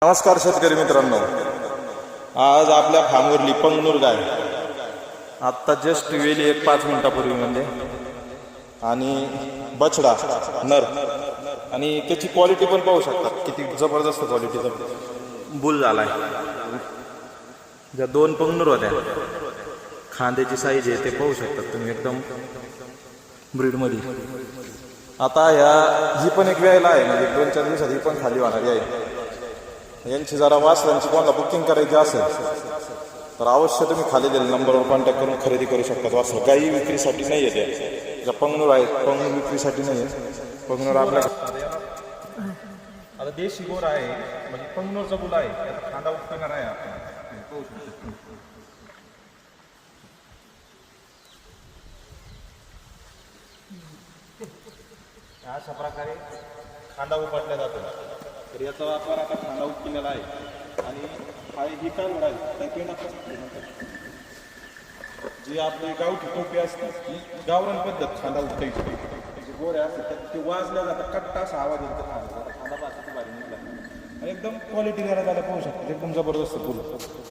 नमस्कार शेतकरी मित्रांनो, आज आपल्या फार्मवरली पंगनूर गाय आत्ता जस्ट वेली एक 5 मिनिटापूर्वी म्हणजे, आणि बछडा नर, आणि त्याची क्वालिटी पण पाहू शकता किती जबरदस्त क्वालिटीचा बुल झालाय. ज्या 2 पंगनूर होत्या, खांद्याची साईज आहे ते पाहू शकता तुम्ही, एकदम ब्रीड मध्ये. आता ही पण एक वेळेला आहे, म्हणजे 2-4 दिवसात ही पण खाली होणारी आहे. यांची जरा वासरांची कोणाला बुकिंग करायची असेल तर अवश्य तुम्ही खाली दिलेल्या नंबरवर कॉन्टॅक्ट करून खरेदी करू शकतात. वासर काही विक्रीसाठी नाही आहे, त्या ज्या पंगनूर आहेत पंगनूर विक्रीसाठी नाही आहे. पंगनूर आपल्या आता देशी गोर आहे, म्हणजे पंगनूरचा बुल आहे, त्याचा खांदा उपकरणार आहे. आपण अशा प्रकारे खांदा उपटला जातो. तर याचा वापर आता खांदा उपकेलेला आहे. आणि हा ही काय आहे जी आपली गावठी टोपी असते, ही गावरान पद्धत खांदा उपटायची. जे गोऱ्या असतात ते वाजल्या जातात, कट्टा असा आवाज येतो खांदा पासून भारी निघला, आणि एकदम क्वालिटी देण्यात आला पाहू शकतो. एकदम जबरदस्त फुल.